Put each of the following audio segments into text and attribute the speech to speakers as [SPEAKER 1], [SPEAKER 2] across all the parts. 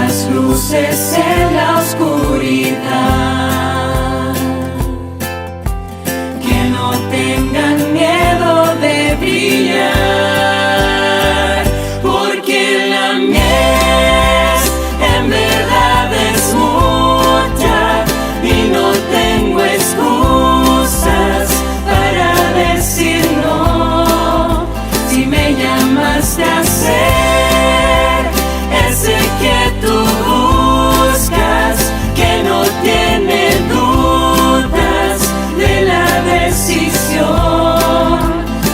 [SPEAKER 1] Buscas luces en la oscuridad, que no tengan miedo de brillar, porque la mies en verdad es mucha y no tengo excusas para decir no. Si me llamaste a ser ese que tú buscas, que no tiene dudas de la decisión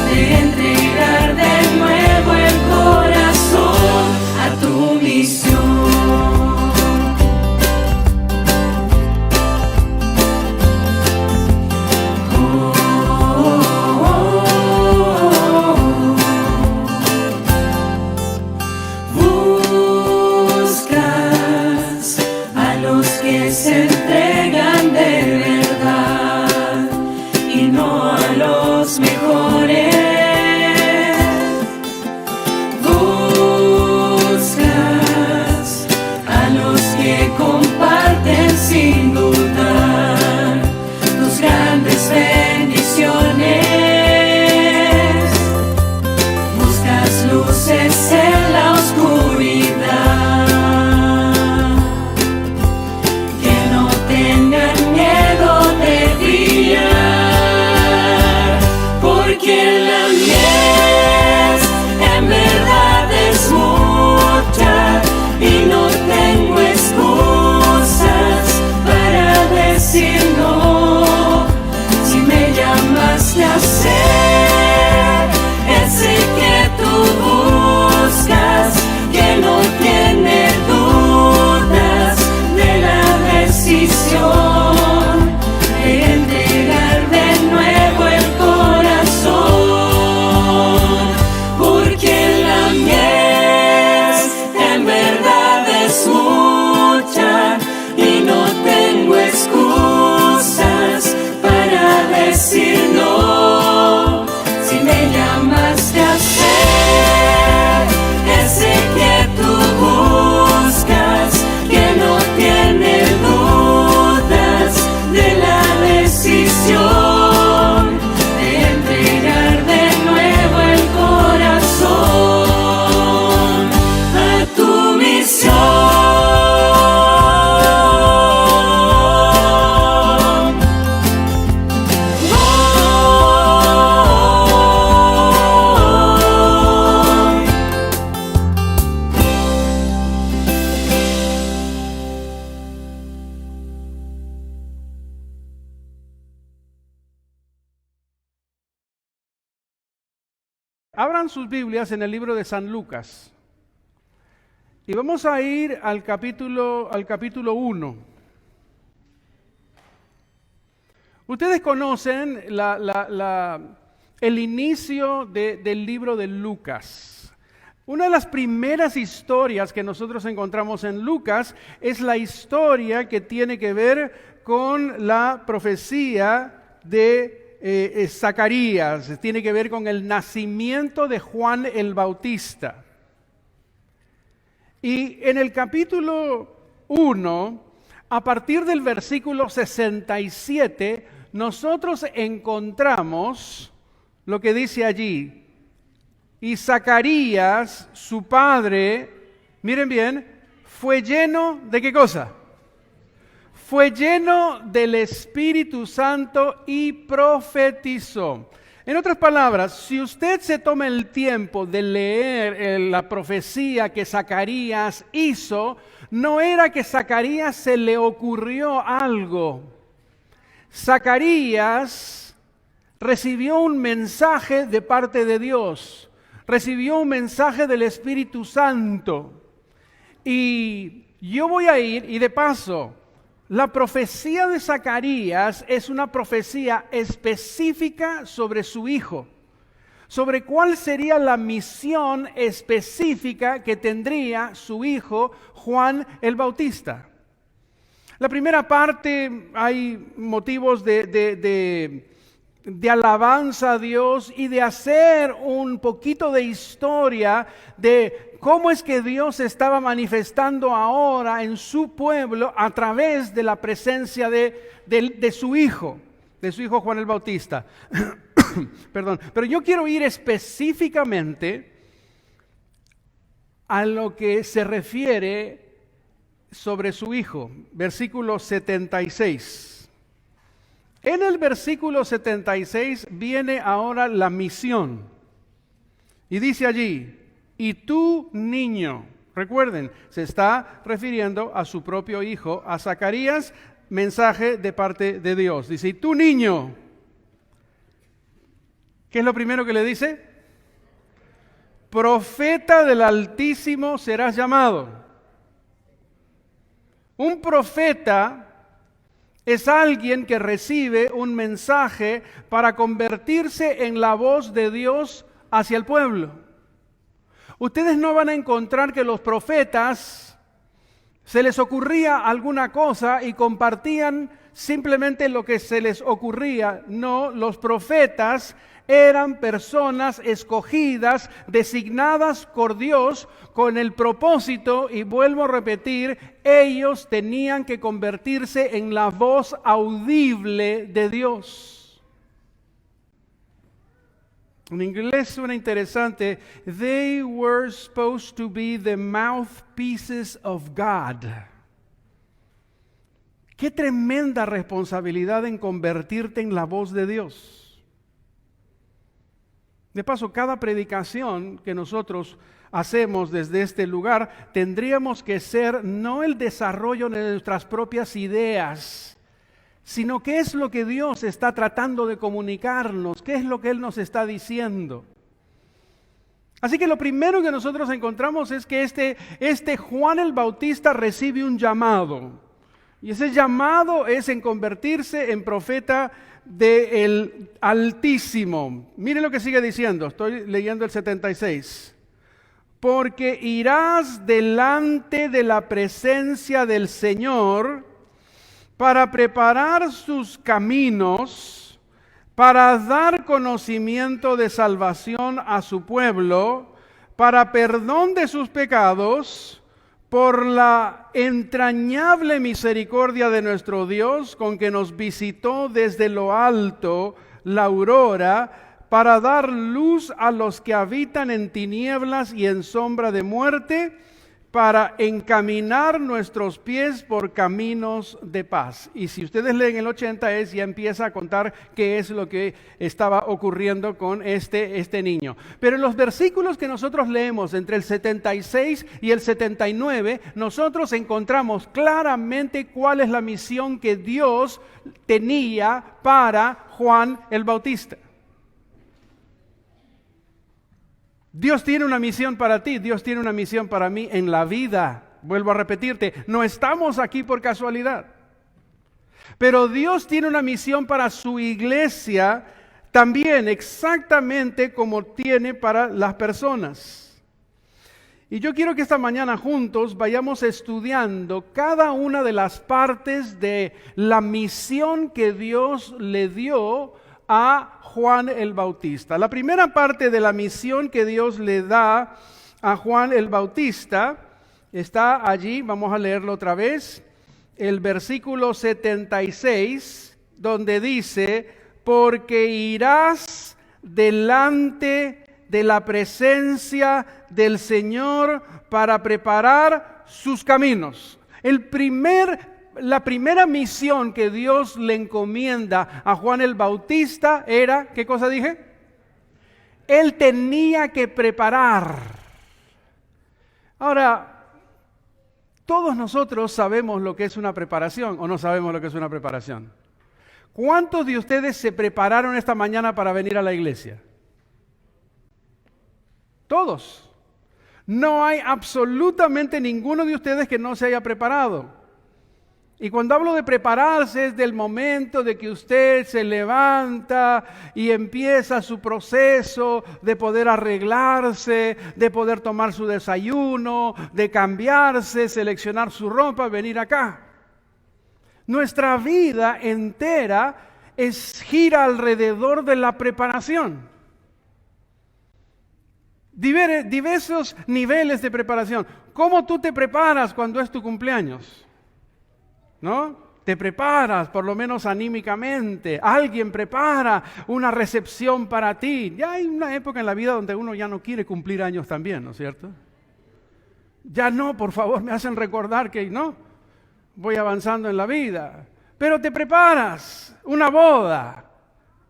[SPEAKER 1] de entregar de nuevo el corazón a tu misión. Buscas a los que se entregan de verdad y no a los mejores. Buscas a los que comparten sin dudar tus grandes bendiciones. Buscas luces en la oscuridad, que no tengan miedo de brillar, porque la mies en verdad es mucha y no tengo excusas para decir no. Si me llamaste a ser ese que tú buscas, que no tiene dudas de la decisión de entregar de nuevo el corazón, porque la mies en verdad es mucha y no tengo excusas para decir no. Si me llamaste a ser ese que tú buscas, que no tiene dudas de la decisión de entregar de nuevo el corazón a tu misión.
[SPEAKER 2] Abran sus Biblias en el libro de San Lucas y vamos a ir al capítulo 1. Ustedes conocen el inicio del libro de Lucas. Una de las primeras historias que nosotros encontramos en Lucas es la historia que tiene que ver con la profecía de Zacarías, tiene que ver con el nacimiento de Juan el Bautista. Y en el capítulo 1, a partir del versículo 67, nosotros encontramos lo que dice allí. Y Zacarías, su padre, miren bien, fue lleno ¿de qué cosa? Fue lleno del Espíritu Santo y profetizó. En otras palabras, si usted se toma el tiempo de leer la profecía que Zacarías hizo, no era que Zacarías se le ocurrió algo. Zacarías recibió un mensaje de parte de Dios, recibió un mensaje del Espíritu Santo. Y yo voy a ir, y de paso, la profecía de Zacarías es una profecía específica sobre su hijo, sobre cuál sería la misión específica que tendría su hijo Juan el Bautista. La primera parte hay motivos de de alabanza a Dios y de hacer un poquito de historia de cómo es que Dios se estaba manifestando ahora en su pueblo a través de la presencia de su hijo Juan el Bautista. Perdón, pero yo quiero ir específicamente a lo que se refiere sobre su hijo, versículo 76. En el versículo 76 viene ahora la misión. Y dice allí, y tú niño, recuerden, se está refiriendo a su propio hijo, a Zacarías, mensaje de parte de Dios. Dice, y tú niño, ¿qué es lo primero que le dice? Profeta del Altísimo serás llamado. Un profeta es alguien que recibe un mensaje para convertirse en la voz de Dios hacia el pueblo. Ustedes no van a encontrar que los profetas se les ocurría alguna cosa y compartían simplemente lo que se les ocurría. No, los profetas eran personas escogidas, designadas por Dios con el propósito, y vuelvo a repetir, ellos tenían que convertirse en la voz audible de Dios. En inglés suena interesante, they were supposed to be the mouthpieces of God. Qué tremenda responsabilidad en convertirte en la voz de Dios. De paso, cada predicación que nosotros hacemos desde este lugar, tendríamos que ser no el desarrollo de nuestras propias ideas, sino qué es lo que Dios está tratando de comunicarnos, qué es lo que Él nos está diciendo. Así que lo primero que nosotros encontramos es que este Juan el Bautista recibe un llamado. Y ese llamado es en convertirse en profeta del Altísimo. Mire lo que sigue diciendo, estoy leyendo el 76. Porque irás delante de la presencia del Señor para preparar sus caminos, para dar conocimiento de salvación a su pueblo, para perdón de sus pecados, por la entrañable misericordia de nuestro Dios, con que nos visitó desde lo alto la aurora, para dar luz a los que habitan en tinieblas y en sombra de muerte, para encaminar nuestros pies por caminos de paz. Y si ustedes leen el 80, ya empieza a contar qué es lo que estaba ocurriendo con este niño. Pero en los versículos que nosotros leemos entre el 76 y el 79, nosotros encontramos claramente cuál es la misión que Dios tenía para Juan el Bautista. Dios tiene una misión para ti, Dios tiene una misión para mí en la vida. Vuelvo a repetirte, no estamos aquí por casualidad. Pero Dios tiene una misión para su iglesia también, exactamente como tiene para las personas. Y yo quiero que esta mañana juntos vayamos estudiando cada una de las partes de la misión que Dios le dio a Juan el Bautista. La primera parte de la misión que Dios le da a Juan el Bautista está allí, vamos a leerlo otra vez, el versículo 76, donde dice, porque irás delante de la presencia del Señor para preparar sus caminos. La primera misión que Dios le encomienda a Juan el Bautista era, ¿qué cosa dije? Él tenía que preparar. Ahora, todos nosotros sabemos lo que es una preparación, ¿o no sabemos lo que es una preparación? ¿Cuántos de ustedes se prepararon esta mañana para venir a la iglesia? Todos. No hay absolutamente ninguno de ustedes que no se haya preparado. Y cuando hablo de prepararse es del momento de que usted se levanta y empieza su proceso de poder arreglarse, de poder tomar su desayuno, de cambiarse, seleccionar su ropa, venir acá. Nuestra vida entera gira alrededor de la preparación. Diversos niveles de preparación. ¿Cómo tú te preparas cuando es tu cumpleaños? ¿No? Te preparas, por lo menos anímicamente. Alguien prepara una recepción para ti. Ya hay una época en la vida donde uno ya no quiere cumplir años también, ¿no es cierto? Ya no, por favor, me hacen recordar que no, voy avanzando en la vida. Pero te preparas, una boda.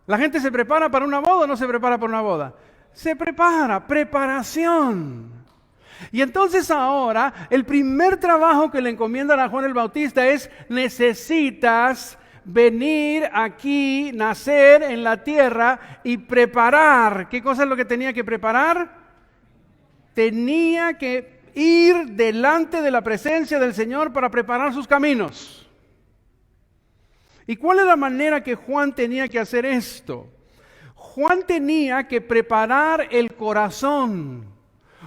[SPEAKER 2] ¿La gente se prepara para una boda o no se prepara para una boda? Se prepara, preparación. Y entonces ahora, el primer trabajo que le encomiendan a Juan el Bautista es: necesitas venir aquí, nacer en la tierra y preparar. ¿Qué cosa es lo que tenía que preparar? Tenía que ir delante de la presencia del Señor para preparar sus caminos. ¿Y cuál es la manera que Juan tenía que hacer esto? Juan tenía que preparar el corazón.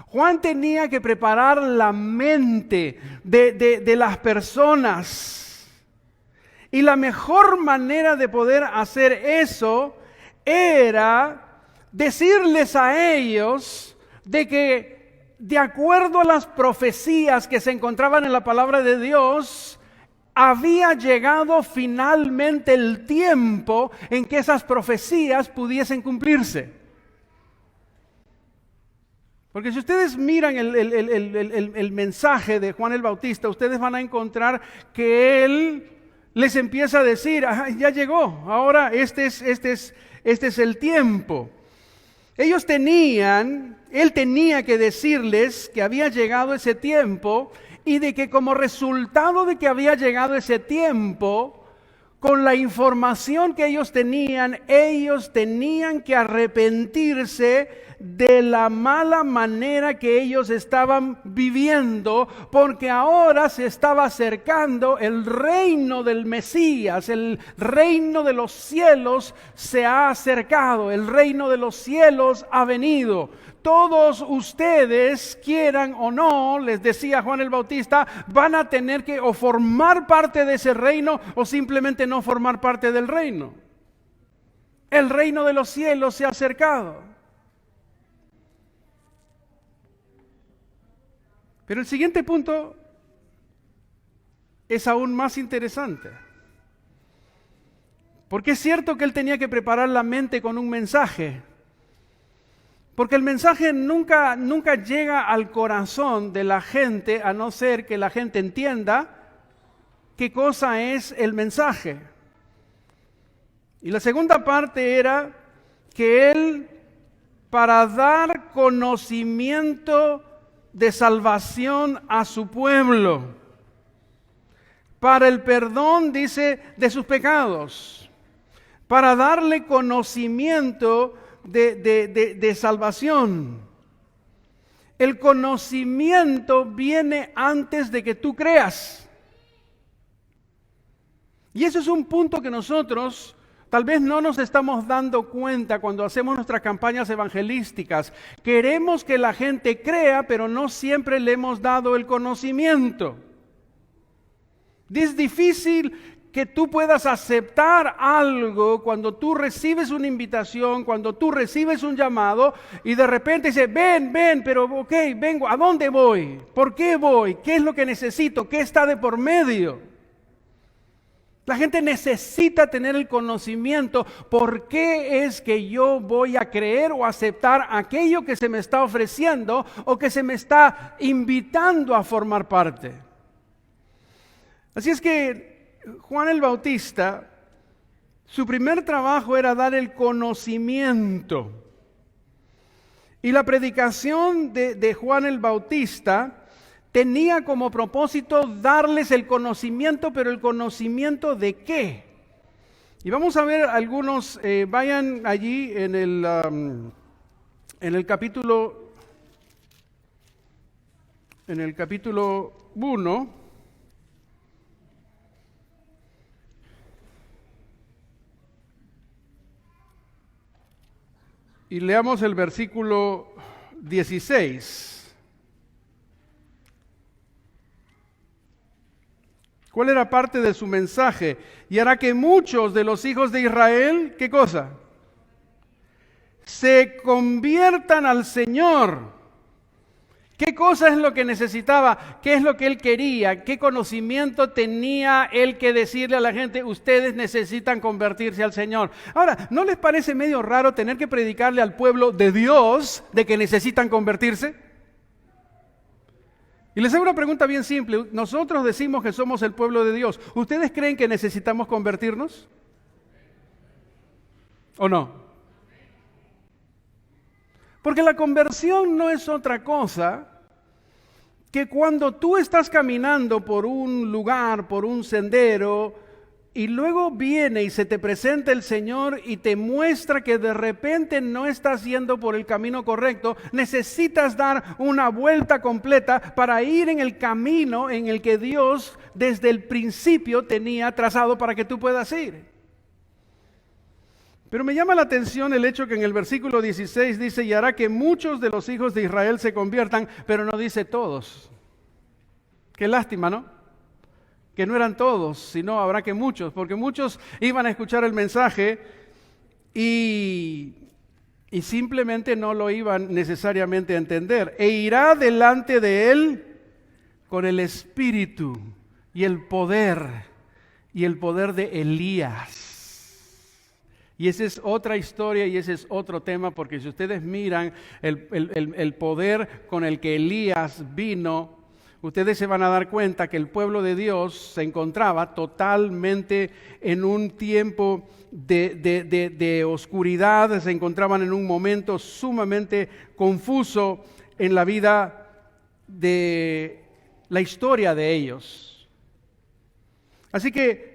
[SPEAKER 2] Juan tenía que preparar la mente de las personas. Y la mejor manera de poder hacer eso era decirles a ellos de que, de acuerdo a las profecías que se encontraban en la palabra de Dios, había llegado finalmente el tiempo en que esas profecías pudiesen cumplirse. Porque si ustedes miran el mensaje de Juan el Bautista, ustedes van a encontrar que él les empieza a decir: ya llegó, ahora este es el tiempo. Él tenía que decirles que había llegado ese tiempo, y de que como resultado de que había llegado ese tiempo, con la información que ellos tenían que arrepentirse de la mala manera que ellos estaban viviendo, porque ahora se estaba acercando el reino del Mesías. El reino de los cielos se ha acercado, el reino de los cielos ha venido. Todos ustedes, quieran o no, les decía Juan el Bautista, van a tener que o formar parte de ese reino o simplemente no formar parte del reino. El reino de los cielos se ha acercado. Pero el siguiente punto es aún más interesante. Porque es cierto que él tenía que preparar la mente con un mensaje. Porque el mensaje nunca llega al corazón de la gente, a no ser que la gente entienda qué cosa es el mensaje. Y la segunda parte era que él, para dar conocimiento de salvación a su pueblo, para el perdón, dice, de sus pecados, para darle conocimiento de salvación. El conocimiento viene antes de que tú creas. Y eso es un punto que nosotros tal vez no nos estamos dando cuenta cuando hacemos nuestras campañas evangelísticas. Queremos que la gente crea, pero no siempre le hemos dado el conocimiento. Es difícil que tú puedas aceptar algo cuando tú recibes una invitación, cuando tú recibes un llamado y de repente dices: ven, pero ok, vengo, ¿a dónde voy? ¿Por qué voy? ¿Qué es lo que necesito? ¿Qué está de por medio? La gente necesita tener el conocimiento. ¿Por qué es que yo voy a creer o aceptar aquello que se me está ofreciendo o que se me está invitando a formar parte? Así es que Juan el Bautista, su primer trabajo era dar el conocimiento. Y la predicación de Juan el Bautista tenía como propósito darles el conocimiento, pero ¿el conocimiento de qué? Y vamos a ver algunos, vayan allí en el capítulo 1. Y leamos el versículo 16. ¿Cuál era parte de su mensaje? Y hará que muchos de los hijos de Israel, ¿qué cosa? Se conviertan al Señor. ¿Qué cosa es lo que necesitaba? ¿Qué es lo que él quería? ¿Qué conocimiento tenía él que decirle a la gente? Ustedes necesitan convertirse al Señor. Ahora, ¿no les parece medio raro tener que predicarle al pueblo de Dios de que necesitan convertirse? Y les hago una pregunta bien simple. Nosotros decimos que somos el pueblo de Dios. ¿Ustedes creen que necesitamos convertirnos? ¿O no? Porque la conversión no es otra cosa que cuando tú estás caminando por un lugar, por un sendero, y luego viene y se te presenta el Señor y te muestra que de repente no estás yendo por el camino correcto, necesitas dar una vuelta completa para ir en el camino en el que Dios desde el principio tenía trazado para que tú puedas ir. Pero me llama la atención el hecho que en el versículo 16 dice, y hará que muchos de los hijos de Israel se conviertan, pero no dice todos. Qué lástima, ¿no? Que no eran todos, sino habrá que muchos, porque muchos iban a escuchar el mensaje y simplemente no lo iban necesariamente a entender. E irá delante de él con el espíritu y el poder de Elías. Y esa es otra historia y ese es otro tema, porque si ustedes miran el poder con el que Elías vino, ustedes se van a dar cuenta que el pueblo de Dios se encontraba totalmente en un tiempo de oscuridad, se encontraban en un momento sumamente confuso en la vida de la historia de ellos. Así que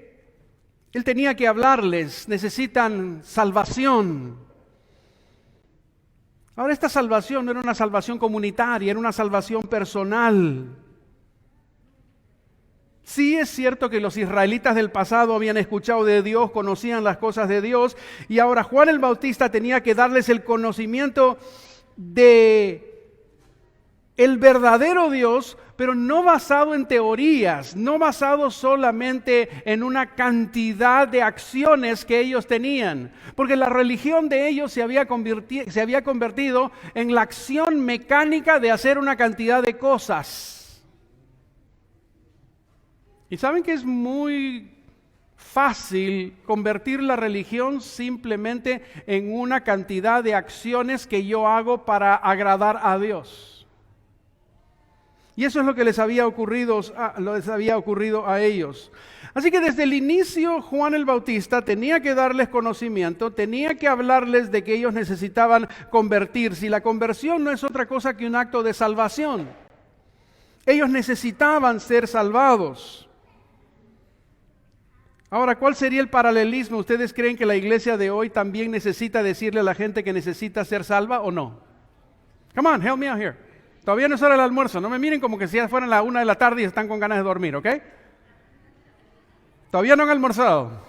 [SPEAKER 2] él tenía que hablarles, necesitan salvación. Ahora, esta salvación no era una salvación comunitaria, era una salvación personal. Sí es cierto que los israelitas del pasado habían escuchado de Dios, conocían las cosas de Dios, y ahora Juan el Bautista tenía que darles el conocimiento de el verdadero Dios, pero no basado en teorías, no basado solamente en una cantidad de acciones que ellos tenían, porque la religión de ellos se había convertido en la acción mecánica de hacer una cantidad de cosas. Y saben que es muy fácil convertir la religión simplemente en una cantidad de acciones que yo hago para agradar a Dios. Y eso es lo que les había ocurrido a ellos. Así que desde el inicio Juan el Bautista tenía que darles conocimiento, tenía que hablarles de que ellos necesitaban convertirse. Y la conversión no es otra cosa que un acto de salvación. Ellos necesitaban ser salvados. Ahora, ¿cuál sería el paralelismo? ¿Ustedes creen que la iglesia de hoy también necesita decirle a la gente que necesita ser salva o no? Come on, help me out here. Todavía no es hora del almuerzo, no me miren como que si ya fueran la 1 de la tarde y están con ganas de dormir, ¿ok? Todavía no han almorzado.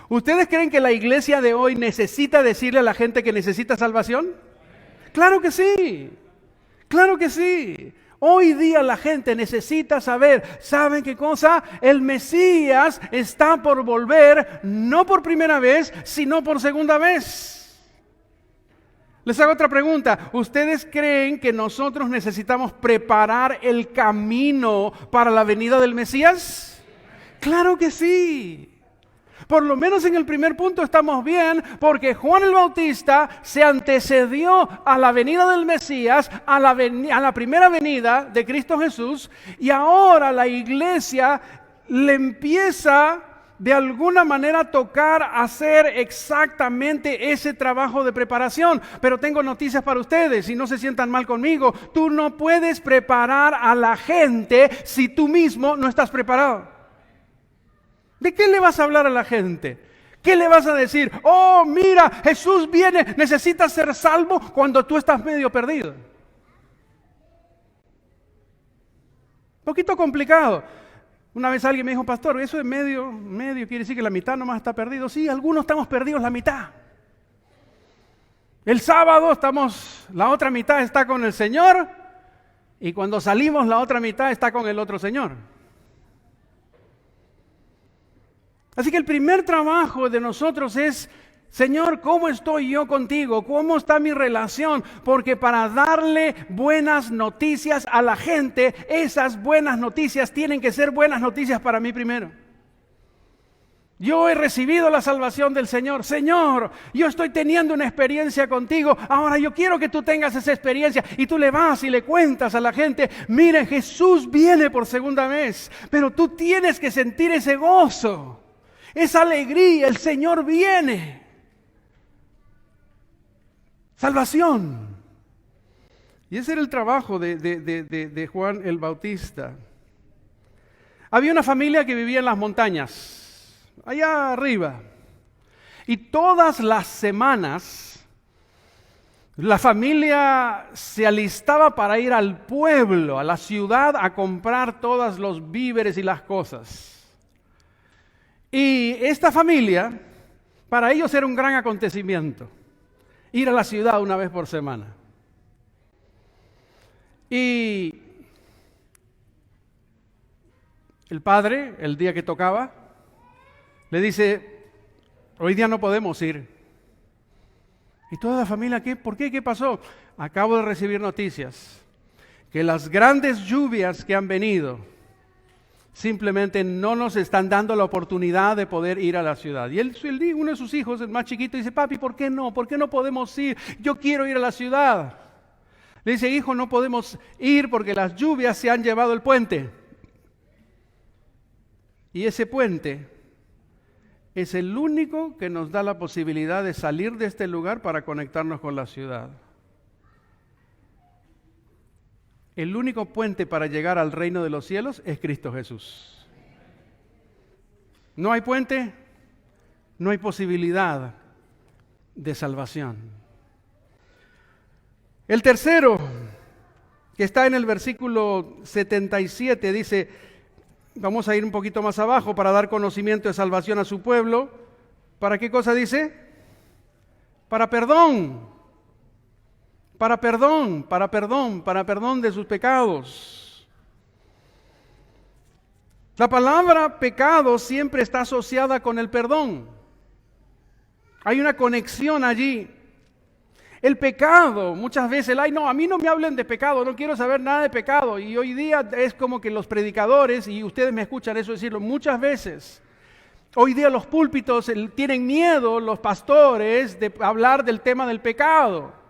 [SPEAKER 2] ¿Ustedes creen que la iglesia de hoy necesita decirle a la gente que necesita salvación? ¡Claro que sí! ¡Claro que sí! Hoy día la gente necesita saber, ¿saben qué cosa? El Mesías está por volver, no por primera vez, sino por segunda vez. Les hago otra pregunta. ¿Ustedes creen que nosotros necesitamos preparar el camino para la venida del Mesías? ¡Claro que sí! Por lo menos en el primer punto estamos bien, porque Juan el Bautista se antecedió a la venida del Mesías, a la primera venida de Cristo Jesús, y ahora la iglesia le empieza de alguna manera tocar hacer exactamente ese trabajo de preparación. Pero tengo noticias para ustedes y no se sientan mal conmigo. Tú no puedes preparar a la gente si tú mismo no estás preparado. ¿De qué le vas a hablar a la gente? ¿Qué le vas a decir? Oh, mira, Jesús viene, necesitas ser salvo cuando tú estás medio perdido. Poquito complicado. Una vez alguien me dijo, pastor, eso es medio quiere decir que la mitad nomás está perdido. Sí, algunos estamos perdidos la mitad. El sábado la otra mitad está con el Señor, y cuando salimos la otra mitad está con el otro señor. Así que el primer trabajo de nosotros es, Señor, ¿cómo estoy yo contigo? ¿Cómo está mi relación? Porque para darle buenas noticias a la gente, esas buenas noticias tienen que ser buenas noticias para mí primero. Yo he recibido la salvación del Señor. Señor, yo estoy teniendo una experiencia contigo. Ahora yo quiero que tú tengas esa experiencia. Y tú le vas y le cuentas a la gente, mire, Jesús viene por segunda vez. Pero tú tienes que sentir ese gozo, esa alegría. El Señor viene. Salvación. Y ese era el trabajo de Juan el Bautista. Había una familia que vivía en las montañas, allá arriba. Y todas las semanas la familia se alistaba para ir al pueblo, a la ciudad, a comprar todos los víveres y las cosas. Y esta familia, para ellos era un gran acontecimiento, ir a la ciudad una vez por semana. Y el padre, el día que tocaba, le dice, hoy día no podemos ir. Y toda la familia, ¿por qué? ¿Qué pasó? Acabo de recibir noticias que las grandes lluvias que han venido simplemente no nos están dando la oportunidad de poder ir a la ciudad. Y uno de sus hijos, el más chiquito, dice, papi, ¿por qué no? ¿Por qué no podemos ir? Yo quiero ir a la ciudad. Le dice, hijo, no podemos ir porque las lluvias se han llevado el puente. Y ese puente es el único que nos da la posibilidad de salir de este lugar para conectarnos con la ciudad. El único puente para llegar al reino de los cielos es Cristo Jesús. No hay puente, no hay posibilidad de salvación. El tercero, que está en el versículo 77, dice, vamos a ir un poquito más abajo, para dar conocimiento de salvación a su pueblo. ¿Para qué cosa dice? Para perdón. Para perdón, para perdón, para perdón de sus pecados. La palabra pecado siempre está asociada con el perdón. Hay una conexión allí. El pecado, muchas veces, a mí no me hablen de pecado, no quiero saber nada de pecado. Y hoy día es como que los predicadores, y ustedes me escuchan eso decirlo muchas veces, hoy día los púlpitos tienen miedo, los pastores, de hablar del tema del pecado.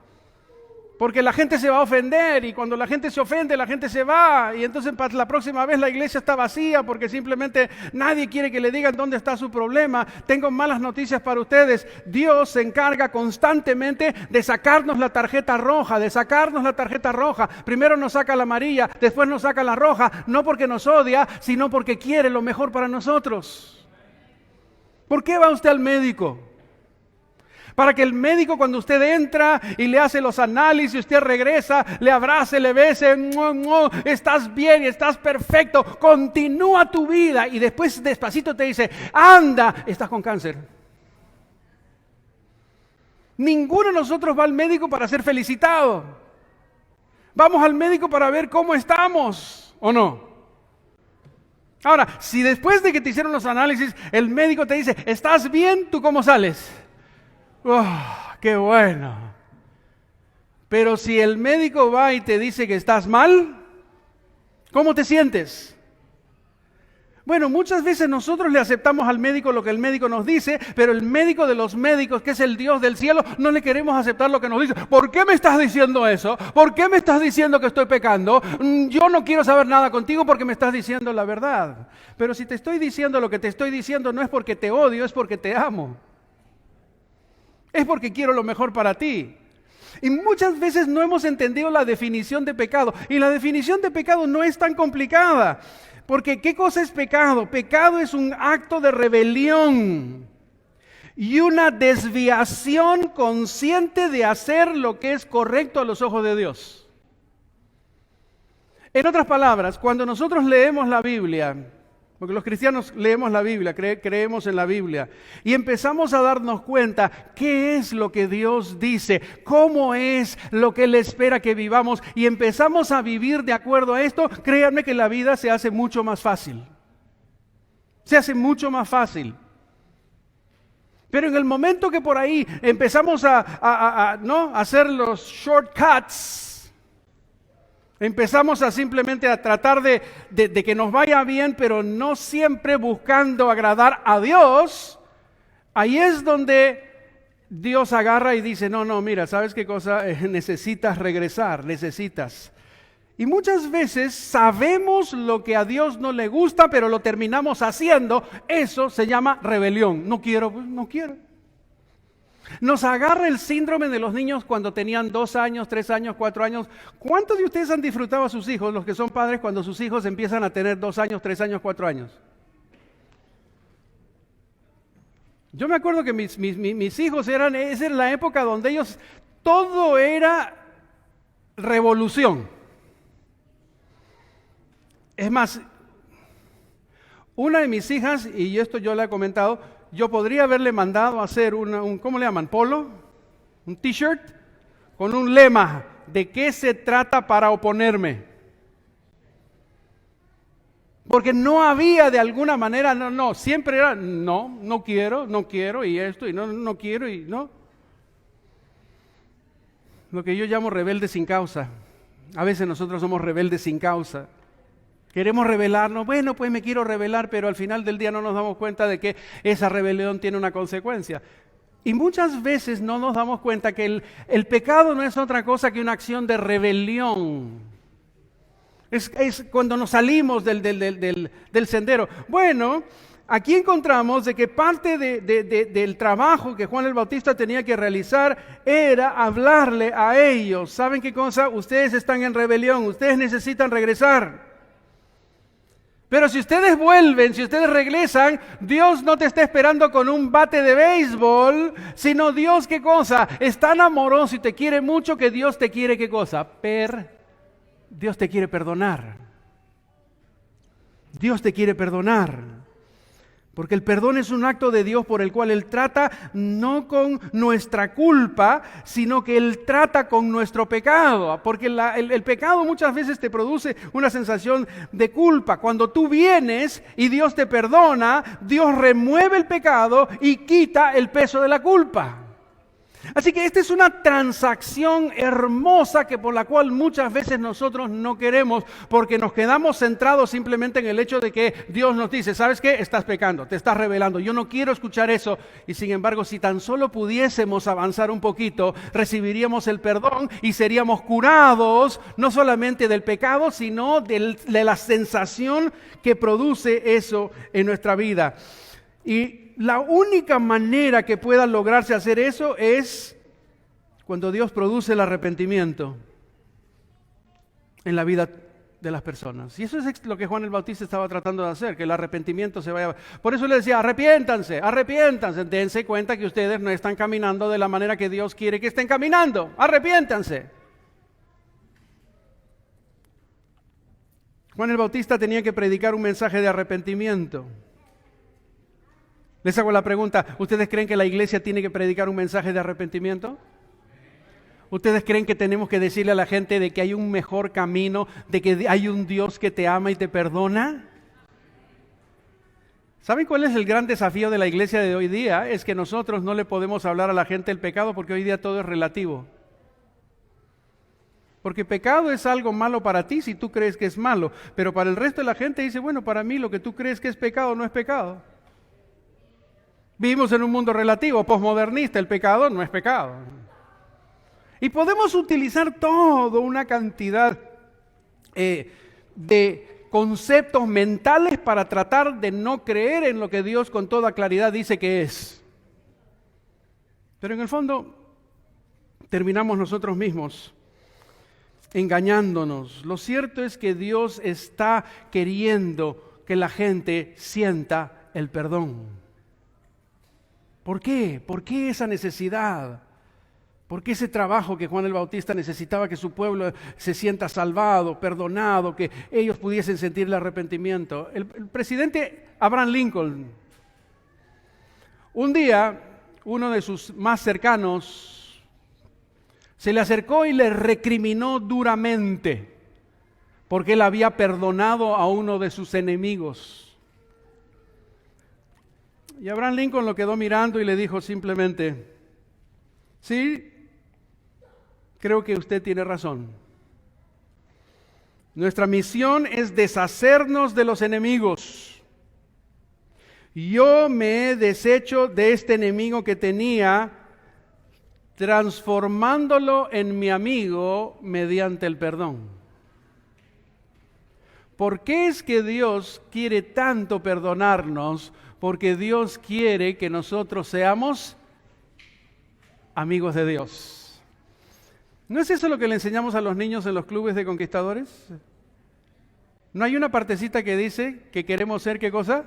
[SPEAKER 2] Porque la gente se va a ofender, y cuando la gente se ofende, la gente se va, y entonces la próxima vez la iglesia está vacía porque simplemente nadie quiere que le digan dónde está su problema. Tengo malas noticias para ustedes. Dios se encarga constantemente de sacarnos la tarjeta roja, Primero nos saca la amarilla, después nos saca la roja, no porque nos odia, sino porque quiere lo mejor para nosotros. ¿Por qué va usted al médico? Para que el médico, cuando usted entra y le hace los análisis, usted regresa, le abrace, le bese, estás bien, estás perfecto, continúa tu vida, y después despacito te dice, anda, estás con cáncer. Ninguno de nosotros va al médico para ser felicitado. Vamos al médico para ver cómo estamos, ¿o no? Ahora, si después de que te hicieron los análisis, el médico te dice, ¿estás bien? ¿Tú cómo sales? ¡Oh, qué bueno! Pero si el médico va y te dice que estás mal, ¿cómo te sientes? Bueno, muchas veces nosotros le aceptamos al médico lo que el médico nos dice, pero el médico de los médicos, que es el Dios del cielo, no le queremos aceptar lo que nos dice. ¿Por qué me estás diciendo eso? ¿Por qué me estás diciendo que estoy pecando? Yo no quiero saber nada contigo porque me estás diciendo la verdad. Pero si te estoy diciendo lo que te estoy diciendo, no es porque te odio, es porque te amo. Es porque quiero lo mejor para ti. Y muchas veces no hemos entendido la definición de pecado. Y la definición de pecado no es tan complicada. Porque ¿qué cosa es pecado? Pecado es un acto de rebelión y una desviación consciente de hacer lo que es correcto a los ojos de Dios. En otras palabras, cuando nosotros leemos la Biblia, porque los cristianos leemos la Biblia, creemos en la Biblia, y empezamos a darnos cuenta qué es lo que Dios dice, cómo es lo que Él espera que vivamos, y empezamos a vivir de acuerdo a esto, créanme que la vida se hace mucho más fácil. Se hace mucho más fácil. Pero en el momento que por ahí empezamos ¿no? a hacer los shortcuts, empezamos a simplemente a tratar de que nos vaya bien, pero no siempre buscando agradar a Dios, ahí es donde Dios agarra y dice, no, mira, ¿sabes qué cosa? Necesitas regresar, necesitas. Y muchas veces sabemos lo que a Dios no le gusta, pero lo terminamos haciendo. Eso se llama rebelión. No quiero, pues no quiero. Nos agarra el síndrome de los niños cuando tenían 2 años, 3 años, 4 años. ¿Cuántos de ustedes han disfrutado a sus hijos, los que son padres, cuando sus hijos empiezan a tener 2 años, 3 años, 4 años? Yo me acuerdo que mis hijos esa era la época donde ellos, todo era revolución. Es más, una de mis hijas, y esto yo le he comentado, yo podría haberle mandado a hacer ¿cómo le llaman? ¿Polo? Un t-shirt con un lema, ¿de qué se trata para oponerme? Porque no había de alguna manera, no, siempre era, no quiero, y esto, y no quiero, y no. Lo que yo llamo rebelde sin causa. A veces nosotros somos rebeldes sin causa. Queremos rebelarnos, bueno, pues me quiero rebelar, pero al final del día no nos damos cuenta de que esa rebelión tiene una consecuencia. Y muchas veces no nos damos cuenta que el pecado no es otra cosa que una acción de rebelión. Es cuando nos salimos del sendero. Bueno, aquí encontramos de que parte del trabajo que Juan el Bautista tenía que realizar era hablarle a ellos. ¿Saben qué cosa? Ustedes están en rebelión, ustedes necesitan regresar. Pero si ustedes vuelven, si ustedes regresan, Dios no te está esperando con un bate de béisbol, sino Dios, ¿qué cosa? Es tan amoroso y te quiere mucho que Dios te quiere, ¿qué cosa? Dios te quiere perdonar. Dios te quiere perdonar. Porque el perdón es un acto de Dios por el cual Él trata no con nuestra culpa, sino que Él trata con nuestro pecado. Porque el pecado muchas veces te produce una sensación de culpa. Cuando tú vienes y Dios te perdona, Dios remueve el pecado y quita el peso de la culpa. Así que esta es una transacción hermosa que por la cual muchas veces nosotros no queremos, porque nos quedamos centrados simplemente en el hecho de que Dios nos dice, ¿sabes qué? Estás pecando, te estás rebelando, yo no quiero escuchar eso. Y sin embargo, si tan solo pudiésemos avanzar un poquito, recibiríamos el perdón y seríamos curados, no solamente del pecado, sino de la sensación que produce eso en nuestra vida. Y la única manera que pueda lograrse hacer eso es cuando Dios produce el arrepentimiento en la vida de las personas. Y eso es lo que Juan el Bautista estaba tratando de hacer, que el arrepentimiento se vaya. Por eso le decía, arrepiéntanse, dense cuenta que ustedes no están caminando de la manera que Dios quiere que estén caminando, arrepiéntanse. Juan el Bautista tenía que predicar un mensaje de arrepentimiento. Les hago la pregunta, ¿ustedes creen que la iglesia tiene que predicar un mensaje de arrepentimiento? ¿Ustedes creen que tenemos que decirle a la gente de que hay un mejor camino, de que hay un Dios que te ama y te perdona? ¿Saben cuál es el gran desafío de la iglesia de hoy día? Es que nosotros no le podemos hablar a la gente del pecado porque hoy día todo es relativo. Porque pecado es algo malo para ti si tú crees que es malo, pero para el resto de la gente dice, bueno, para mí lo que tú crees que es pecado no es pecado. Vivimos en un mundo relativo, posmodernista, el pecado no es pecado. Y podemos utilizar toda una cantidad de conceptos mentales para tratar de no creer en lo que Dios con toda claridad dice que es. Pero en el fondo terminamos nosotros mismos engañándonos. Lo cierto es que Dios está queriendo que la gente sienta el perdón. ¿Por qué? ¿Por qué esa necesidad? ¿Por qué ese trabajo que Juan el Bautista necesitaba que su pueblo se sienta salvado, perdonado, que ellos pudiesen sentir el arrepentimiento? El presidente Abraham Lincoln, un día, uno de sus más cercanos se le acercó y le recriminó duramente porque él había perdonado a uno de sus enemigos. Y Abraham Lincoln lo quedó mirando y le dijo simplemente, sí, creo que usted tiene razón. Nuestra misión es deshacernos de los enemigos. Yo me he deshecho de este enemigo que tenía, transformándolo en mi amigo mediante el perdón. ¿Por qué es que Dios quiere tanto perdonarnos? Porque Dios quiere que nosotros seamos amigos de Dios. ¿No es eso lo que le enseñamos a los niños en los clubes de conquistadores? ¿No hay una partecita que dice que queremos ser qué cosa?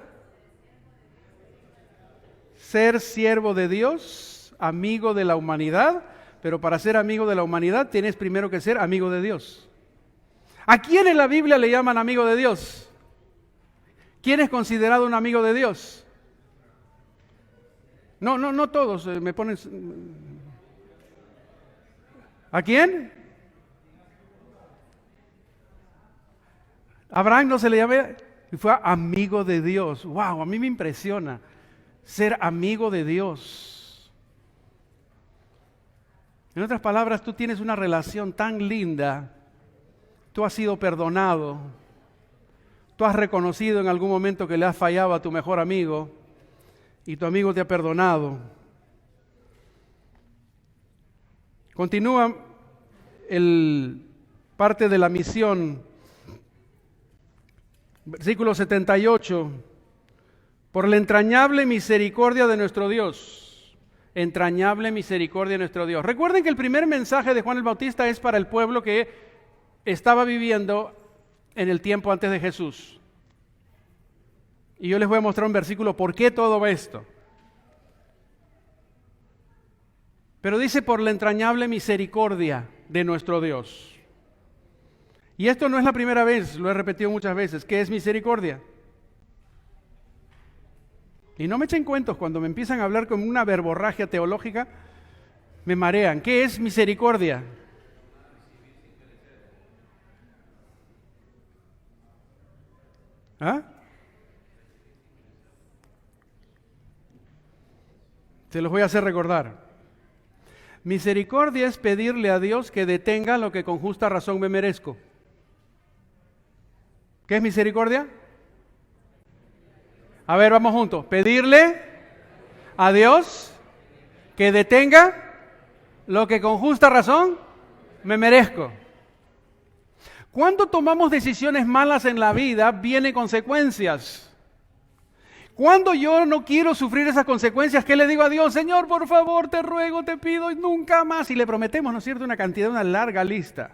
[SPEAKER 2] Ser siervo de Dios, amigo de la humanidad, pero para ser amigo de la humanidad tienes primero que ser amigo de Dios. ¿A quién en la Biblia le llaman amigo de Dios? ¿Quién es considerado un amigo de Dios? No todos, me ponen... ¿A quién? Abraham no se le llama, fue amigo de Dios. ¡Wow! A mí me impresiona ser amigo de Dios. En otras palabras, tú tienes una relación tan linda. Tú has sido perdonado. Tú has reconocido en algún momento que le has fallado a tu mejor amigo y tu amigo te ha perdonado. Continúa parte de la misión. Versículo 78. Por la entrañable misericordia de nuestro Dios. Entrañable misericordia de nuestro Dios. Recuerden que el primer mensaje de Juan el Bautista es para el pueblo que estaba viviendo en el tiempo antes de Jesús. Y yo les voy a mostrar un versículo, ¿por qué todo esto? Pero dice, por la entrañable misericordia de nuestro Dios. Y esto no es la primera vez, lo he repetido muchas veces. ¿Qué es misericordia? Y no me echen cuentos cuando me empiezan a hablar con una verborragia teológica, me marean. ¿Qué es misericordia? ¿Ah? Se los voy a hacer recordar. Misericordia es pedirle a Dios que detenga lo que con justa razón me merezco. ¿Qué es misericordia? A ver, vamos juntos. Pedirle a Dios que detenga lo que con justa razón me merezco. Cuando tomamos decisiones malas en la vida, vienen consecuencias. Cuando yo no quiero sufrir esas consecuencias, ¿qué le digo a Dios? Señor, por favor, te ruego, te pido, y nunca más. Y le prometemos, ¿no es cierto?, una larga lista.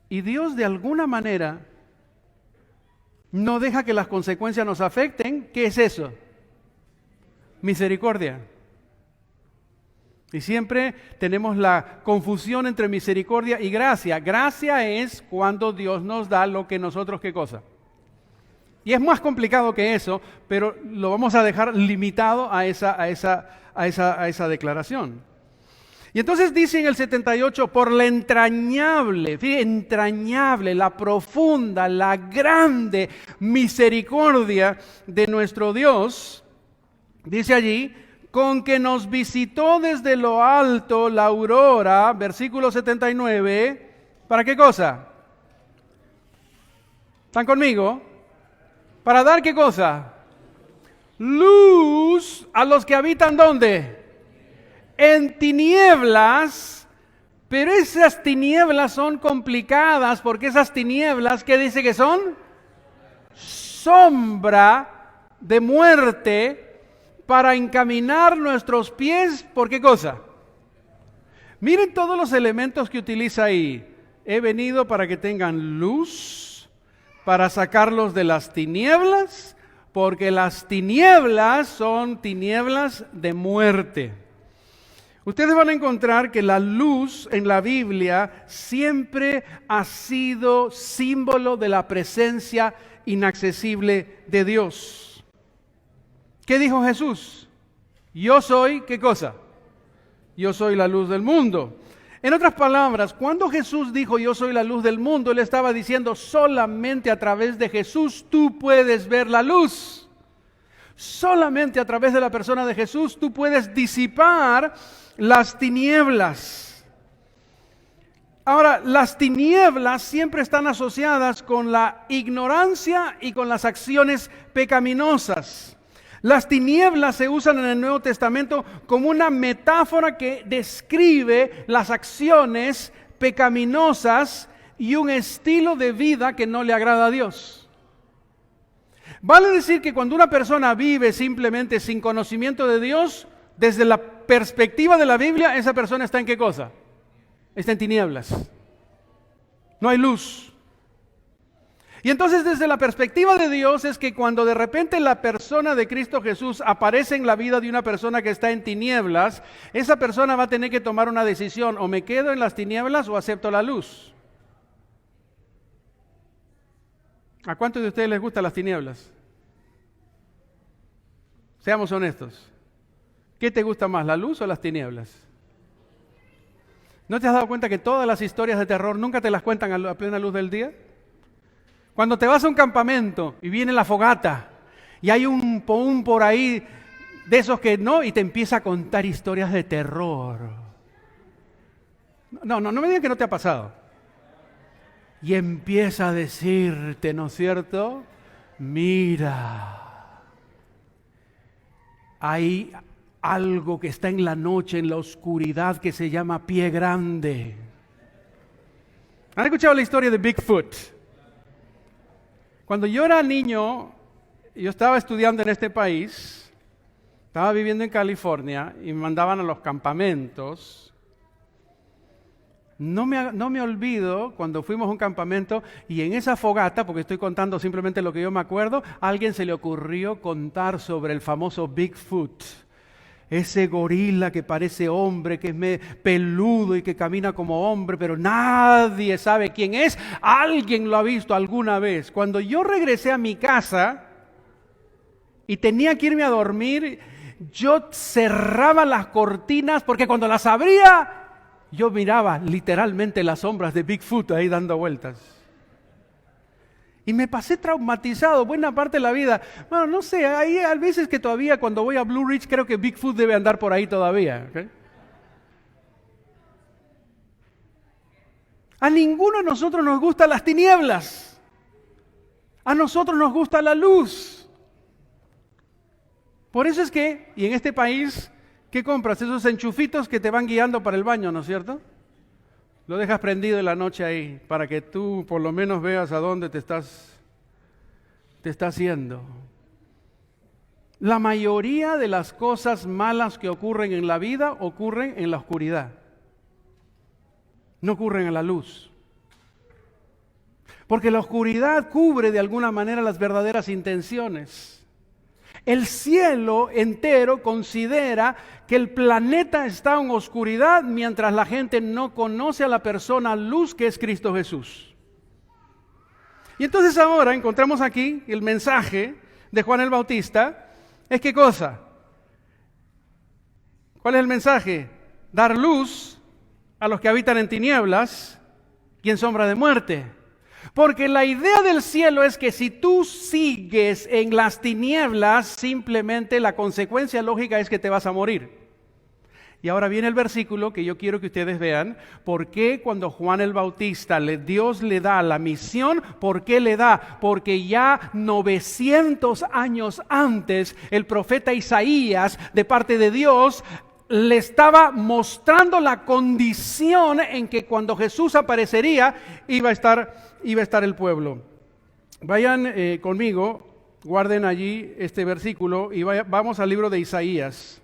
[SPEAKER 2] Y Dios, de alguna manera, no deja que las consecuencias nos afecten. ¿Qué es eso? Misericordia. Y siempre tenemos la confusión entre misericordia y gracia. Gracia es cuando Dios nos da lo que nosotros, ¿qué cosa? Y es más complicado que eso, pero lo vamos a dejar limitado a esa declaración. Y entonces dice en el 78, por la entrañable, fíjate, entrañable, la profunda, la grande misericordia de nuestro Dios, dice allí, con que nos visitó desde lo alto la aurora, versículo 79, ¿para qué cosa? ¿Están conmigo? ¿Para dar qué cosa? Luz a los que habitan ¿dónde? En tinieblas, pero esas tinieblas son complicadas porque esas tinieblas, ¿qué dice que son? Sombra de muerte para encaminar nuestros pies, ¿por qué cosa? Miren todos los elementos que utiliza ahí. He venido para que tengan luz, para sacarlos de las tinieblas, porque las tinieblas son tinieblas de muerte. Ustedes van a encontrar que la luz en la Biblia siempre ha sido símbolo de la presencia inaccesible de Dios. ¿Qué dijo Jesús? Yo soy, ¿qué cosa? Yo soy la luz del mundo. En otras palabras, cuando Jesús dijo yo soy la luz del mundo, Él estaba diciendo solamente a través de Jesús tú puedes ver la luz. Solamente a través de la persona de Jesús tú puedes disipar las tinieblas. Ahora, las tinieblas siempre están asociadas con la ignorancia y con las acciones pecaminosas. Las tinieblas se usan en el Nuevo Testamento como una metáfora que describe las acciones pecaminosas y un estilo de vida que no le agrada a Dios. Vale decir que cuando una persona vive simplemente sin conocimiento de Dios, desde la perspectiva de la Biblia, esa persona está ¿en qué cosa? Está en tinieblas. No hay luz. Y entonces desde la perspectiva de Dios es que cuando de repente la persona de Cristo Jesús aparece en la vida de una persona que está en tinieblas, esa persona va a tener que tomar una decisión: o me quedo en las tinieblas o acepto la luz. ¿A cuántos de ustedes les gustan las tinieblas? Seamos honestos. ¿Qué te gusta más, la luz o las tinieblas? ¿No te has dado cuenta que todas las historias de terror nunca te las cuentan a plena luz del día? Cuando te vas a un campamento y viene la fogata y hay un poún por ahí de esos que no, y te empieza a contar historias de terror. No me digan que no te ha pasado. Y empieza a decirte, ¿no es cierto? Mira, hay algo que está en la noche, en la oscuridad, que se llama Pie Grande. ¿Han escuchado la historia de Bigfoot? Cuando yo era niño, yo estaba estudiando en este país, estaba viviendo en California y me mandaban a los campamentos. No me olvido cuando fuimos a un campamento y en esa fogata, porque estoy contando simplemente lo que yo me acuerdo, a alguien se le ocurrió contar sobre el famoso Bigfoot. Ese gorila que parece hombre, que es peludo y que camina como hombre, pero nadie sabe quién es. Alguien lo ha visto alguna vez. Cuando yo regresé a mi casa y tenía que irme a dormir, yo cerraba las cortinas porque cuando las abría, yo miraba literalmente las sombras de Bigfoot ahí dando vueltas. Y me pasé traumatizado buena parte de la vida. Bueno, no sé, hay veces que todavía cuando voy a Blue Ridge creo que Bigfoot debe andar por ahí todavía. ¿Okay? A ninguno de nosotros nos gustan las tinieblas. A nosotros nos gusta la luz. Por eso es que, y en este país, ¿qué compras? Esos enchufitos que te van guiando para el baño, ¿no es cierto? Lo dejas prendido en la noche ahí, para que tú por lo menos veas a dónde te estás yendo. La mayoría de las cosas malas que ocurren en la vida ocurren en la oscuridad. No ocurren en la luz. Porque la oscuridad cubre de alguna manera las verdaderas intenciones. El cielo entero considera que el planeta está en oscuridad mientras la gente no conoce a la persona luz que es Cristo Jesús. Y entonces ahora encontramos aquí el mensaje de Juan el Bautista. ¿Es qué cosa? ¿Cuál es el mensaje? Dar luz a los que habitan en tinieblas y en sombra de muerte. Porque la idea del cielo es que si tú sigues en las tinieblas, simplemente la consecuencia lógica es que te vas a morir. Y ahora viene el versículo que yo quiero que ustedes vean. ¿Por qué cuando Juan el Bautista, Dios le da la misión? ¿Por qué le da? Porque ya 900 años antes, el profeta Isaías, de parte de Dios, le estaba mostrando la condición en que cuando Jesús aparecería, iba a estar el pueblo. Vayan conmigo, guarden allí este versículo y vamos al libro de Isaías.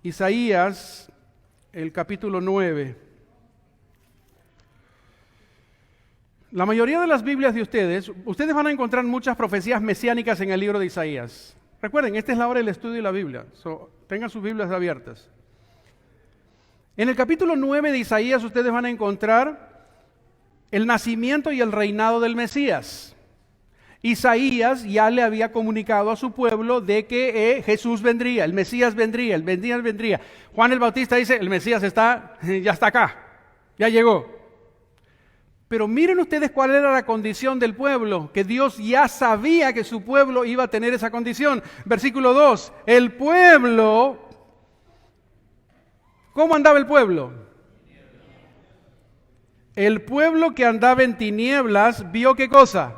[SPEAKER 2] Isaías, el capítulo 9. La mayoría de las Biblias de ustedes van a encontrar muchas profecías mesiánicas en el libro de Isaías. Recuerden, esta es la hora del estudio de la Biblia. Tengan sus Biblias abiertas. En el capítulo 9 de Isaías ustedes van a encontrar el nacimiento y el reinado del Mesías. Isaías ya le había comunicado a su pueblo de que Jesús vendría, el Mesías vendría, vendría. Juan el Bautista dice, el Mesías ya está acá, ya llegó. Pero miren ustedes cuál era la condición del pueblo, que Dios ya sabía que su pueblo iba a tener esa condición. Versículo 2, el pueblo, ¿cómo andaba el pueblo? El pueblo que andaba en tinieblas, ¿vio qué cosa?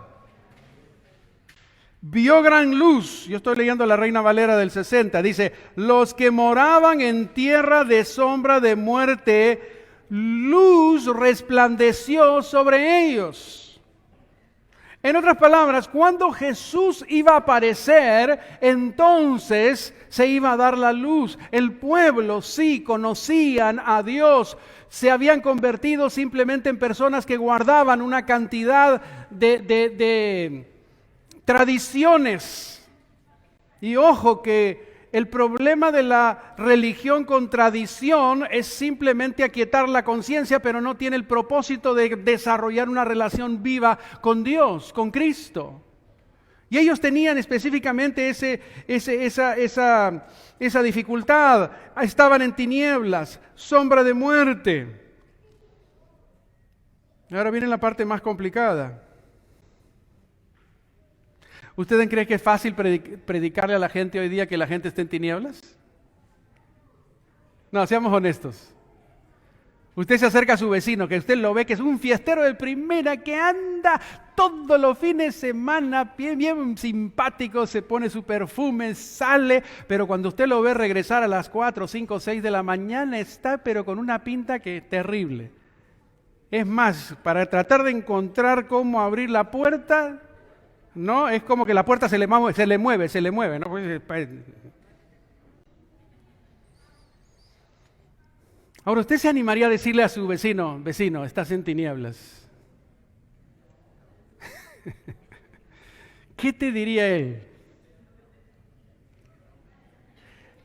[SPEAKER 2] Vio gran luz. Yo estoy leyendo la Reina Valera del 60. Dice, los que moraban en tierra de sombra de muerte, luz resplandeció sobre ellos. En otras palabras, cuando Jesús iba a aparecer, entonces se iba a dar la luz. El pueblo sí conocían a Dios, se habían convertido simplemente en personas que guardaban una cantidad de tradiciones. Y ojo que el problema de la religión con tradición es simplemente aquietar la conciencia, pero no tiene el propósito de desarrollar una relación viva con Dios, con Cristo. Y ellos tenían específicamente esa dificultad. Estaban en tinieblas, sombra de muerte. Ahora viene la parte más complicada. ¿Ustedes creen que es fácil predicarle a la gente hoy día que la gente esté en tinieblas? No, seamos honestos. Usted se acerca a su vecino, que usted lo ve que es un fiestero de primera, que anda todos los fines de semana, bien simpático, se pone su perfume, sale, pero cuando usted lo ve regresar a las 4, 5, 6 de la mañana, está pero con una pinta que es terrible. Es más, para tratar de encontrar cómo abrir la puerta, no, es como que la puerta se le mueve, ¿no? Ahora, ¿usted se animaría a decirle a su vecino, estás en tinieblas? ¿Qué te diría él?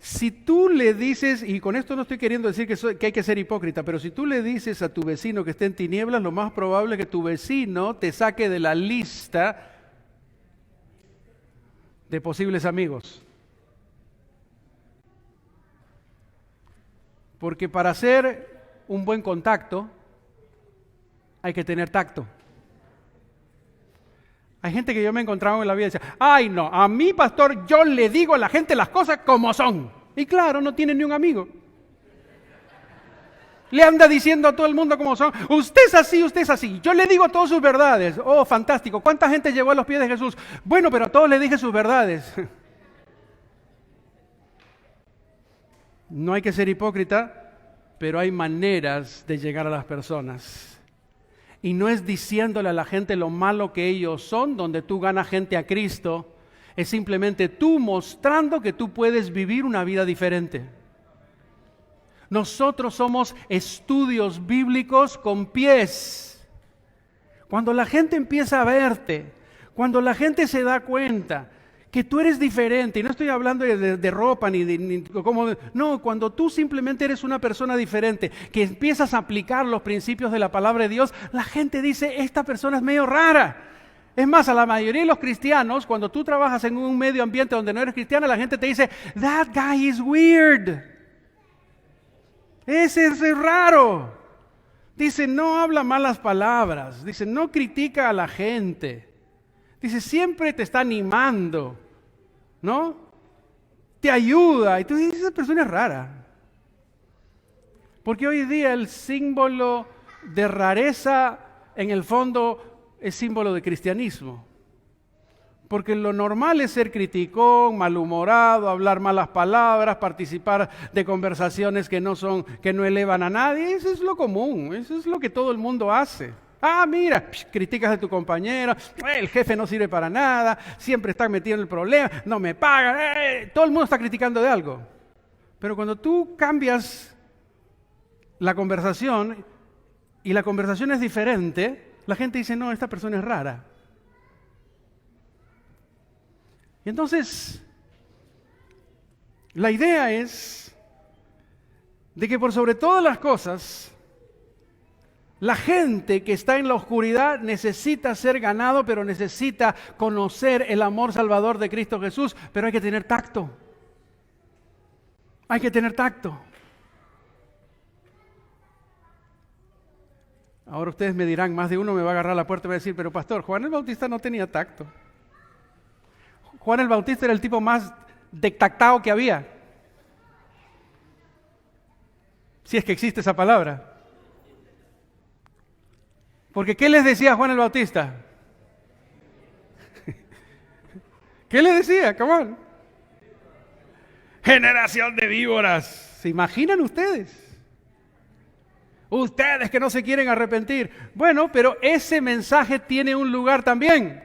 [SPEAKER 2] Si tú le dices, y con esto no estoy queriendo decir que hay que ser hipócrita, pero si tú le dices a tu vecino que esté en tinieblas, lo más probable es que tu vecino te saque de la lista de posibles amigos. Porque para hacer un buen contacto hay que tener tacto. Hay gente que yo me he encontrado en la vida y dice, ay no, a mí pastor yo le digo a la gente las cosas como son. Y claro, no tiene ni un amigo. Le anda diciendo a todo el mundo cómo son. Usted es así. Yo le digo todas sus verdades. Oh, fantástico. ¿Cuánta gente llegó a los pies de Jesús? Bueno, pero a todos le dije sus verdades. No hay que ser hipócrita, pero hay maneras de llegar a las personas. Y no es diciéndole a la gente lo malo que ellos son, donde tú ganas gente a Cristo. Es simplemente tú mostrando que tú puedes vivir una vida diferente. Nosotros somos estudios bíblicos con pies. Cuando la gente empieza a verte, cuando la gente se da cuenta que tú eres diferente, y no estoy hablando de ropa ni cómo, no, cuando tú simplemente eres una persona diferente, que empiezas a aplicar los principios de la palabra de Dios, la gente dice, esta persona es medio rara. Es más, a la mayoría de los cristianos, cuando tú trabajas en un medio ambiente donde no eres cristiano, la gente te dice, that guy is weird. Ese es raro. Dice, no habla malas palabras. Dice, no critica a la gente. Dice, siempre te está animando, ¿no? Te ayuda. Y tú dices, esa persona es rara. Porque hoy día el símbolo de rareza, en el fondo, es símbolo de cristianismo. Porque lo normal es ser criticón, malhumorado, hablar malas palabras, participar de conversaciones que no elevan a nadie. Eso es lo común, eso es lo que todo el mundo hace. Ah, mira, criticas a tu compañero, el jefe no sirve para nada, siempre está metido en el problema, no me pagan, todo el mundo está criticando de algo. Pero cuando tú cambias la conversación y la conversación es diferente, la gente dice, no, esta persona es rara. Y entonces, la idea es de que por sobre todas las cosas, la gente que está en la oscuridad necesita ser ganado, pero necesita conocer el amor salvador de Cristo Jesús, pero hay que tener tacto. Hay que tener tacto. Ahora ustedes me dirán, más de uno me va a agarrar a la puerta y va a decir, pero pastor, Juan el Bautista no tenía tacto. Juan el Bautista era el tipo más detactado que había. Si es que existe esa palabra. Porque ¿qué les decía Juan el Bautista? ¿Qué les decía? Come on. Generación de víboras. ¿Se imaginan ustedes? Ustedes que no se quieren arrepentir. Bueno, pero ese mensaje tiene un lugar también.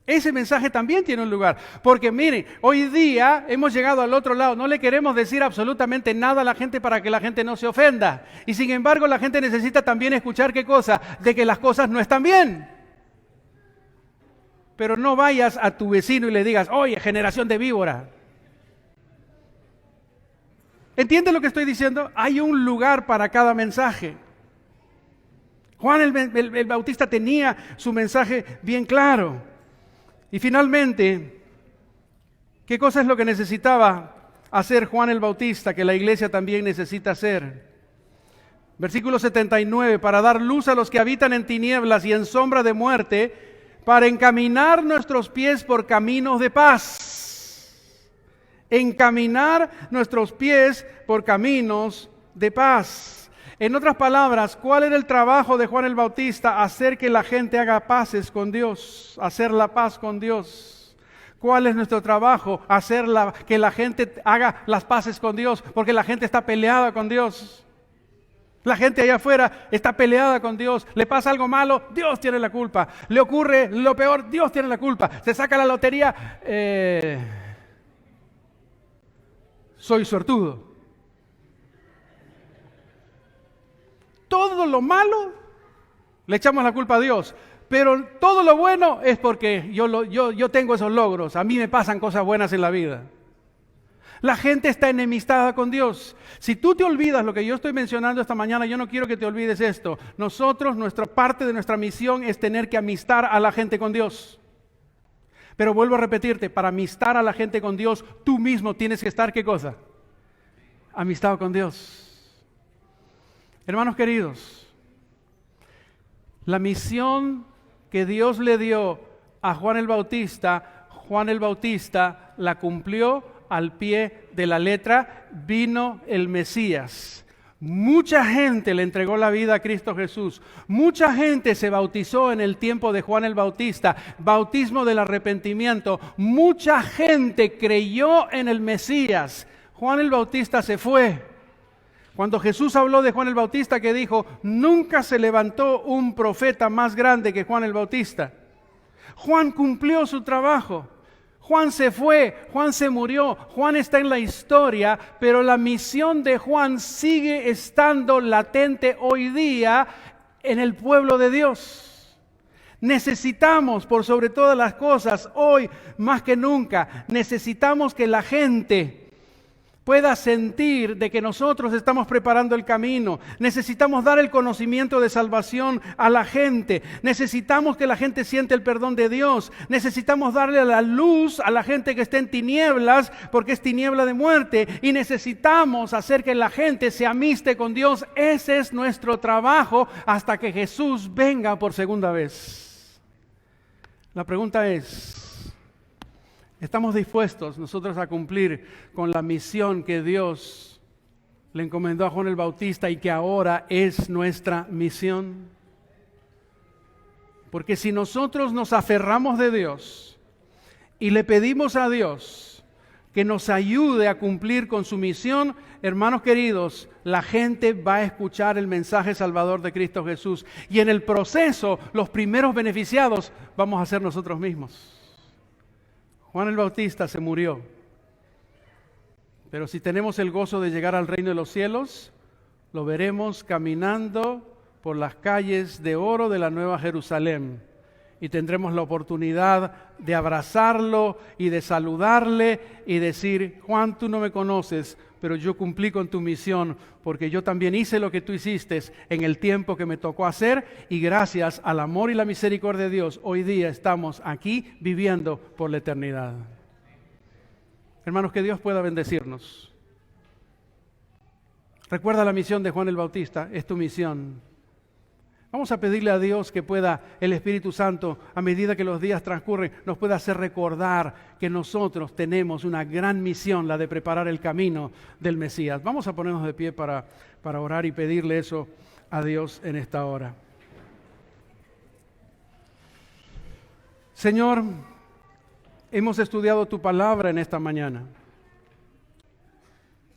[SPEAKER 2] Ese mensaje también tiene un lugar. Porque miren, hoy día hemos llegado al otro lado. No le queremos decir absolutamente nada a la gente para que la gente no se ofenda. Y sin embargo, la gente necesita también escuchar ¿qué cosa? De que las cosas no están bien. Pero no vayas a tu vecino y le digas, oye, generación de víbora. ¿Entiendes lo que estoy diciendo? Hay un lugar para cada mensaje. Juan el Bautista tenía su mensaje bien claro. Y finalmente, ¿qué cosa es lo que necesitaba hacer Juan el Bautista, que la iglesia también necesita hacer? Versículo 79, para dar luz a los que habitan en tinieblas y en sombra de muerte, para encaminar nuestros pies por caminos de paz. Encaminar nuestros pies por caminos de paz. En otras palabras, ¿cuál era el trabajo de Juan el Bautista? Hacer que la gente haga paces con Dios, hacer la paz con Dios. ¿Cuál es nuestro trabajo? Que la gente haga las paces con Dios, porque la gente está peleada con Dios. La gente allá afuera está peleada con Dios. Le pasa algo malo, Dios tiene la culpa. Le ocurre lo peor, Dios tiene la culpa. Se saca la lotería, soy suertudo. Todo lo malo le echamos la culpa a Dios, pero todo lo bueno es porque yo tengo esos logros, a mí me pasan cosas buenas en la vida. La gente está enemistada con Dios. Si tú te olvidas lo que yo estoy mencionando esta mañana, yo no quiero que te olvides esto. Nosotros, nuestra parte de nuestra misión es tener que amistar a la gente con Dios. Pero vuelvo a repetirte, para amistar a la gente con Dios, tú mismo tienes que estar, ¿qué cosa? Amistado con Dios. Hermanos queridos, la misión que Dios le dio a Juan el Bautista la cumplió al pie de la letra. Vino el Mesías. Mucha gente le entregó la vida a Cristo Jesús. Mucha gente se bautizó en el tiempo de Juan el Bautista, bautismo del arrepentimiento. Mucha gente creyó en el Mesías. Juan el Bautista se fue. Cuando Jesús habló de Juan el Bautista, que dijo, nunca se levantó un profeta más grande que Juan el Bautista. Juan cumplió su trabajo. Juan se fue, Juan se murió, Juan está en la historia, pero la misión de Juan sigue estando latente hoy día en el pueblo de Dios. Necesitamos, por sobre todas las cosas, hoy más que nunca, necesitamos que la gente pueda sentir de que nosotros estamos preparando el camino. Necesitamos dar el conocimiento de salvación a la gente. Necesitamos que la gente sienta el perdón de Dios. Necesitamos darle la luz a la gente que está en tinieblas, porque es tiniebla de muerte. Y necesitamos hacer que la gente se amiste con Dios. Ese es nuestro trabajo hasta que Jesús venga por segunda vez. La pregunta es, ¿estamos dispuestos nosotros a cumplir con la misión que Dios le encomendó a Juan el Bautista y que ahora es nuestra misión? Porque si nosotros nos aferramos de Dios y le pedimos a Dios que nos ayude a cumplir con su misión, hermanos queridos, la gente va a escuchar el mensaje salvador de Cristo Jesús. Y en el proceso, los primeros beneficiados vamos a ser nosotros mismos. Juan el Bautista se murió, pero si tenemos el gozo de llegar al reino de los cielos, lo veremos caminando por las calles de oro de la Nueva Jerusalén y tendremos la oportunidad de abrazarlo y de saludarle y decir, Juan, tú no me conoces, pero yo cumplí con tu misión porque yo también hice lo que tú hiciste en el tiempo que me tocó hacer y gracias al amor y la misericordia de Dios, hoy día estamos aquí viviendo por la eternidad. Hermanos, que Dios pueda bendecirnos. Recuerda la misión de Juan el Bautista, es tu misión. Vamos a pedirle a Dios que pueda, el Espíritu Santo, a medida que los días transcurren, nos pueda hacer recordar que nosotros tenemos una gran misión, la de preparar el camino del Mesías. Vamos a ponernos de pie para orar y pedirle eso a Dios en esta hora. Señor, hemos estudiado tu palabra en esta mañana.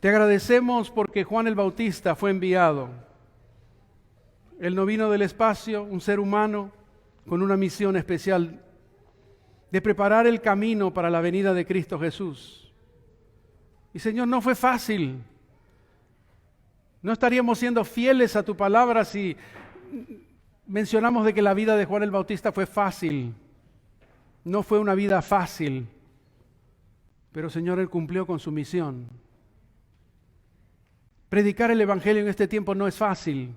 [SPEAKER 2] Te agradecemos porque Juan el Bautista fue enviado. Él no vino del espacio, un ser humano con una misión especial de preparar el camino para la venida de Cristo Jesús. Y Señor, no fue fácil. No estaríamos siendo fieles a tu palabra si mencionamos de que la vida de Juan el Bautista fue fácil. No fue una vida fácil, pero Señor, Él cumplió con su misión. Predicar el Evangelio en este tiempo no es fácil,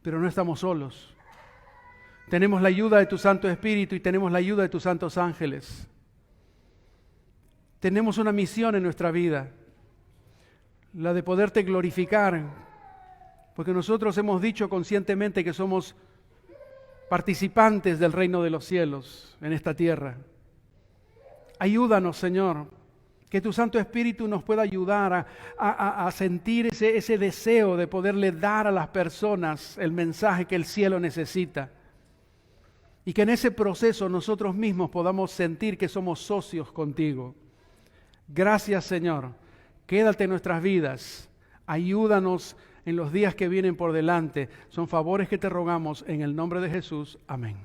[SPEAKER 2] pero no estamos solos. Tenemos la ayuda de tu Santo Espíritu y tenemos la ayuda de tus santos ángeles. Tenemos una misión en nuestra vida, la de poderte glorificar, porque nosotros hemos dicho conscientemente que somos participantes del reino de los cielos en esta tierra. Ayúdanos, Señor, que tu Santo Espíritu nos pueda ayudar a sentir ese deseo de poderle dar a las personas el mensaje que el cielo necesita. Y que en ese proceso nosotros mismos podamos sentir que somos socios contigo. Gracias, Señor. Quédate en nuestras vidas. Ayúdanos en los días que vienen por delante. Son favores que te rogamos en el nombre de Jesús. Amén.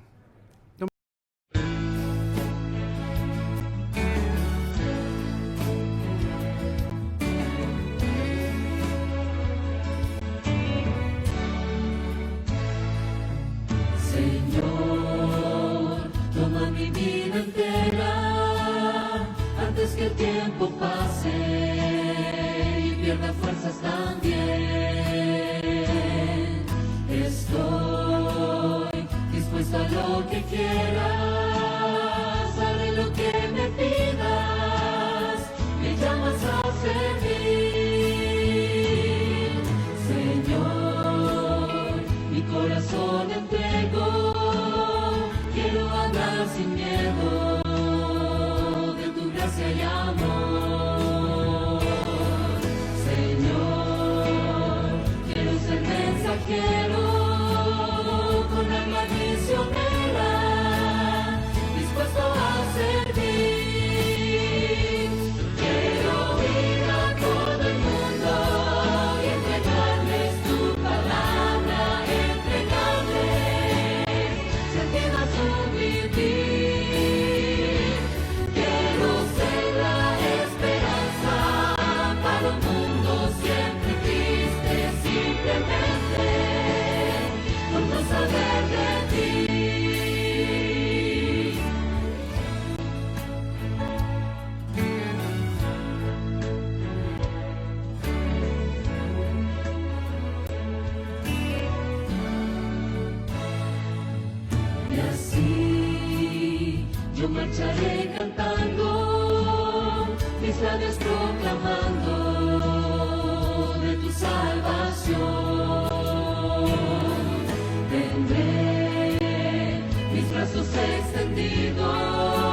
[SPEAKER 1] Señor, toma mi vida entera antes que el tiempo pase y pierda fuerzas también. Estoy dispuesto a lo que quieras, haré lo que me pidas, me llamas a servir. Señor, mi corazón entrego, quiero andar sin miedo de tu gracia y amor. Señor, quiero ser mensajero con alma misionera, dispuesto a servir. Quiero ir a todo el mundo y entregarles tu palabra, entregarles sentido a tu vivir. Quiero ser la esperanza para un mundo siempre triste, simplemente por no saber de ti. Y así yo marcharé cantando, mis labios proclamando de tu salvación. Tendré mis brazos extendidos